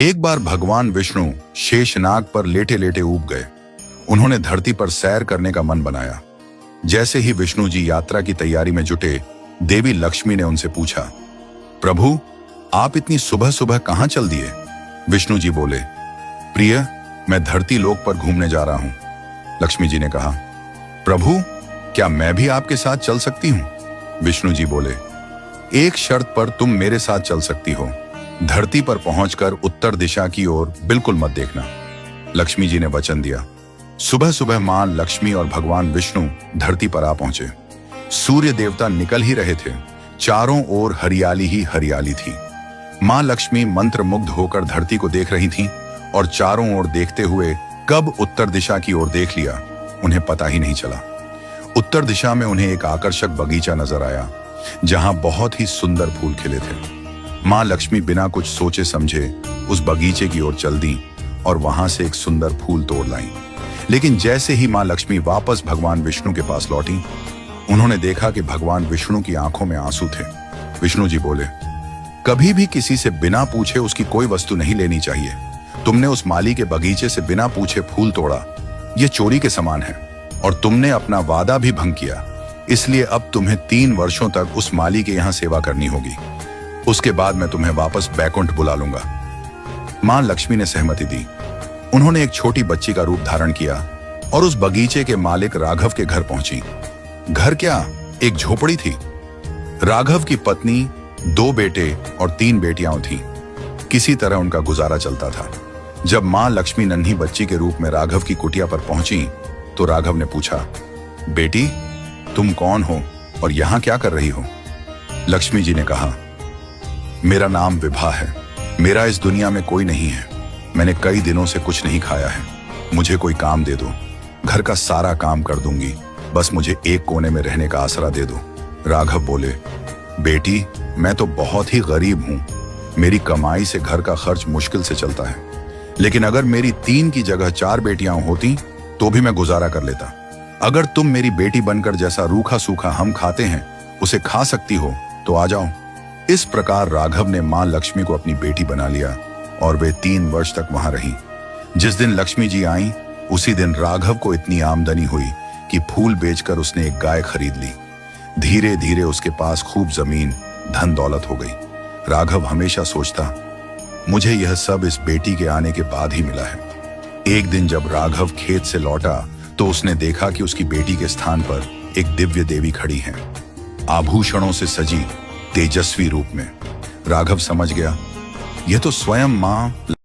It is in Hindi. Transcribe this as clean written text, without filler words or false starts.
एक बार भगवान विष्णु शेषनाग पर लेटे लेटे ऊब गए। उन्होंने धरती पर सैर करने का मन बनाया। जैसे ही विष्णु जी यात्रा की तैयारी में जुटे, देवी लक्ष्मी ने उनसे पूछा, प्रभु, आप इतनी सुबह सुबह कहां चल दिए? विष्णु जी बोले, प्रिय, मैं धरती लोक पर घूमने जा रहा हूं। लक्ष्मी जी ने कहा, प्रभु, क्या मैं भी आपके साथ चल सकती हूं? विष्णु जी बोले, एक शर्त पर तुम मेरे साथ चल सकती हो। धरती पर पहुंचकर उत्तर दिशा की ओर बिल्कुल मत देखना। लक्ष्मी जी ने वचन दिया। सुबह सुबह मां लक्ष्मी और भगवान विष्णु धरती पर आ पहुंचे। सूर्य देवता निकल ही रहे थे। चारों ओर हरियाली ही हरियाली थी। मां लक्ष्मी मंत्रमुग्ध होकर धरती को देख रही थीं और चारों ओर देखते हुए कब उत्तर दिशा की ओर देख लिया, उन्हें पता ही नहीं चला। उत्तर दिशा में उन्हें एक आकर्षक बगीचा नजर आया, जहां बहुत ही सुंदर फूल खिले थे। मां लक्ष्मी बिना कुछ सोचे समझे उस बगीचे की ओर चल दी और वहां से एक सुंदर फूल तोड़ लाईं। लेकिन जैसे ही मां लक्ष्मी वापस भगवान विष्णु के पास लौटी, उन्होंने देखा कि भगवान विष्णु की आंखों में आंसू थे। विष्णु जी बोले, कभी भी किसी से बिना पूछे उसकी कोई वस्तु नहीं लेनी चाहिए। तुमने उस माली के बगीचे से बिना पूछे फूल तोड़ा, ये चोरी के समान है और तुमने अपना वादा भी भंग किया। इसलिए अब तुम्हें 3 वर्षों तक उस माली के यहाँ सेवा करनी होगी। उसके बाद मैं तुम्हें वापस बैकुंठ बुला लूंगा। मां लक्ष्मी ने सहमति दी। उन्होंने एक छोटी बच्ची का रूप धारण किया और उस बगीचे के मालिक राघव के घर पहुंची। घर क्या, एक झोपड़ी थी। राघव की पत्नी, 2 बेटे और 3 बेटियां थीं। किसी तरह उनका गुजारा चलता था। जब मां लक्ष्मी नन्ही बच्ची के रूप में राघव की कुटिया पर पहुंची तो राघव ने पूछा, बेटी, तुम कौन हो और यहां क्या कर रही हो? लक्ष्मी जी ने कहा, मेरा नाम विभा है। मेरा इस दुनिया में कोई नहीं है। मैंने कई दिनों से कुछ नहीं खाया है। मुझे कोई काम दे दो। घर का सारा काम कर दूंगी। बस मुझे एक कोने में रहने का आसरा दे दो। राघव बोले, बेटी, मैं तो बहुत ही गरीब हूं। मेरी कमाई से घर का खर्च मुश्किल से चलता है। लेकिन अगर मेरी 3 की जगह 4 बेटियां होती तो भी मैं गुजारा कर लेता। अगर तुम मेरी बेटी बनकर जैसा रूखा सूखा हम खाते हैं उसे खा सकती हो तो आ जाओ। इस प्रकार राघव ने मां लक्ष्मी को अपनी बेटी बना लिया और वे 3 वर्ष तक वहां रही। जिस दिन लक्ष्मी जी आई, उसी दिन राघव को इतनी आमदनी हुई कि फूल बेचकर उसने एक गाय खरीद ली। धीरे धीरे उसके पास खूब जमीन, धन दौलत हो गई। राघव हमेशा सोचता, मुझे यह सब इस बेटी के आने के बाद ही मिला है। एक दिन जब राघव खेत से लौटा तो उसने देखा कि उसकी बेटी के स्थान पर एक दिव्य देवी खड़ी है, आभूषणों से सजी, तेजस्वी रूप में। राघव समझ गया, यह तो स्वयं मां